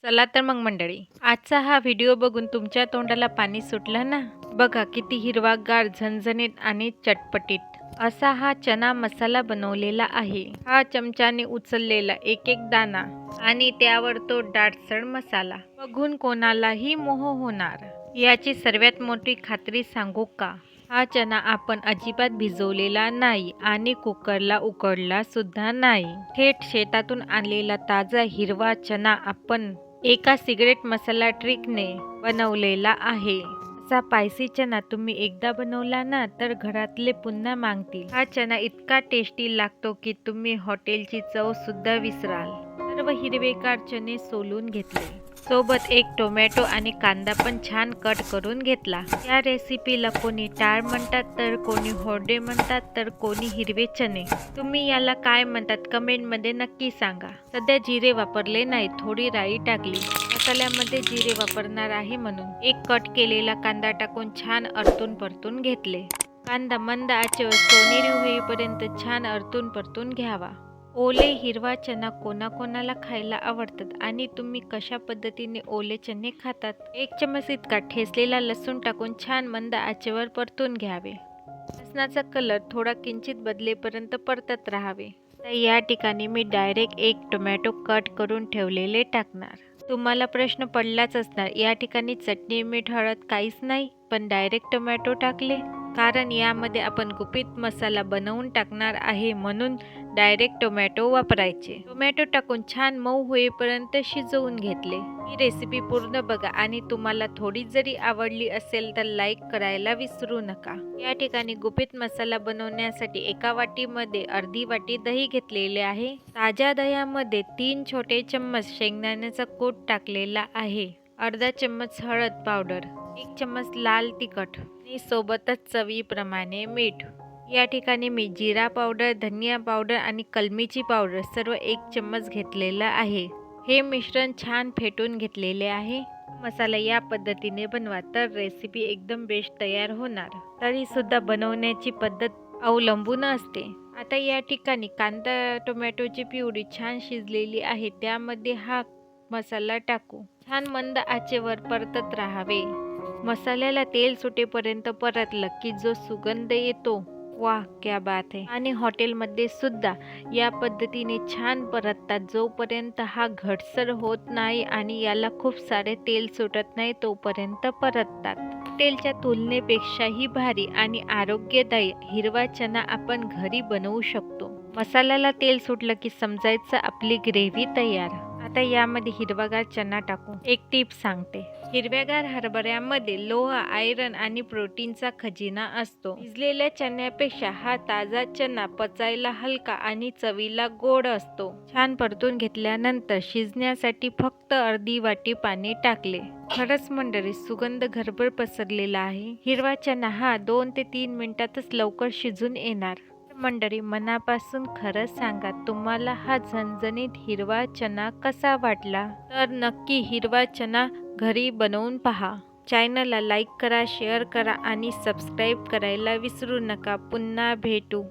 चला तर मग मंडळी, आजचा हा व्हिडिओ बघून तुमच्या तोंडाला पाणी सुटलं ना? बघा किती हिरवागार, झणझणीत आणि चटपटीत असा हा चना मसाला बनवलेला आहे. हा चमच्याने उचललेला एक एक दाणा आणि त्यावर तो दाटसर मसाला बघून कोणालाही मोह होणार याची सर्वात मोठी खात्री सांगू का? हा चना आपण अजिबात भिजवलेला नाही आणि कुकरला उकडला सुद्धा नाही. थेट शेतातून आणलेला ताजा हिरवा चना आपण एका सिक्रेट मसाला ट्रिकने बनवलेला आहे. असा स्पायसी चना तुम्ही एकदा बनवला ना तर घरातले पुन्हा मागतील. हा चना इतका टेस्टी लागतो की तुम्ही हॉटेलची चव सुद्धा विसराल. सर्व हिरवेगार चणे सोलून घेतले. सोबत एक टोमॅटो आणि कांदा पण छान कट करून घेतला. या रेसिपीला कोणी टाळ म्हणतात तर कोणी होर्डे म्हणतात तर कोणी हिरवे चणे. तुम्ही याला काय म्हणतात कमेंटमध्ये नक्की सांगा. सध्या जिरे वापरले नाही, थोडी राई टाकली. मसाल्यामध्ये जिरे वापरणार आहे म्हणून एक कट केलेला कांदा टाकून छान परतून परतून घेतले. कांदा मंद आचेवर सोनेरी होईपर्यंत छान परतून घ्यावा. ओले हिरवा चना कोणाकोणाला खायला आवडतात आणि तुम्ही कशा पद्धतीने ओले चणे खातात? एक चमच इतका ठेचलेला लसूण टाकून छान मंद आचेवर परतून घ्यावे. लसणाचा कलर थोडा किंचित बदलेपर्यंत परतत राहावे. तर या ठिकाणी मी डायरेक्ट एक टोमॅटो कट करून ठेवलेले टाकणार. तुम्हाला प्रश्न पडलाच असणार, या ठिकाणी चटणी मीठ हळद काहीच नाही पण डायरेक्ट टोमॅटो टाकले? कारण यामध्ये आपण गुपित मसाला बनवून टाकणार आहे म्हणून डायरेक्ट टोमॅटो वापरायचे. टोमॅटो टाकून छान मऊ होईपर्यंत शिजवून घेतले. ही रेसिपी पूर्ण बघा आणि तुम्हाला थोडी जरी आवडली असेल तर लाईक करायला विसरू नका. या ठिकाणी गुपित मसाला बनवण्यासाठी एका वाटीमध्ये अर्धी वाटी दही घेतलेले आहे. ताज्या दह्यामध्ये 3 छोटे चम्मच शेंगदाण्याचा कूट टाकलेला आहे. अर्धा चम्मच हळद पावडर, 1 चम्मच लाल तिखट आणि सोबतच चवीप्रमाणे मीठ. या ठिकाणी मी जिरा पावडर, धनिया पावडर आणि कलमीची पावडर सर्व 1 चम्मच घेतलेला आहे. हे मिश्रण छान फेटून घेतलेले आहे. मसाला या पद्धतीने बनवा तर रेसिपी एकदम बेस्ट तयार होणार. तरी सुद्धा बनवण्याची पद्धत अवलंबून असते. आता या ठिकाणी कांदा टोमॅटोची प्युरी छान शिजलेली आहे. त्यामध्ये हा मसाला टाकू. छान मंद आचेवर परतत राहावे. मसाल्याला तेल सुटेपर्यंत परतलं की जो सुगंध येतो, वाह क्या बात है. आणि हॉटेलमध्ये सुद्धा या पद्धतीने छान परततात. जोपर्यंत हा घटसर होत नाही आणि याला खूप सारे तेल सुटत नाही तोपर्यंत परततात. हॉटेलच्या तुलनेपेक्षाही भारी आणि आरोग्यदायी हिरवा चना आपण घरी बनवू शकतो. मसाल्याला तेल सुटलं की समजायचं आपली ग्रेव्ही तयार. आता यामध्ये हिरवागार चना टाकू. एक टिप सांगते, हिरव्यागार हरभऱ्यामध्ये लोह, आयरन आणि प्रोटीनचा खजिना असतो. भिजलेल्या चण्यापेक्षा हा ताजा चना पचायला हलका आणि चवीला गोड असतो. छान परतून घेतल्यानंतर शिजण्यासाठी फक्त अर्धी वाटी पाणी टाकले. खरंच मंडळी, सुगंध घरभर पसरलेला आहे. हिरवा चना हा 2 ते 3 मिनिटातच लवकर शिजून येणार. मंडळी, मनापासून खरं सांगा, तुम्हाला हा झणझणीत हिरवा चना कसा वाटला? तर नक्की हिरवा चना घरी बनवून पहा. चॅनलला लाईक करा, शेअर करा आणि सबस्क्राईब करायला विसरू नका. पुन्हा भेटू.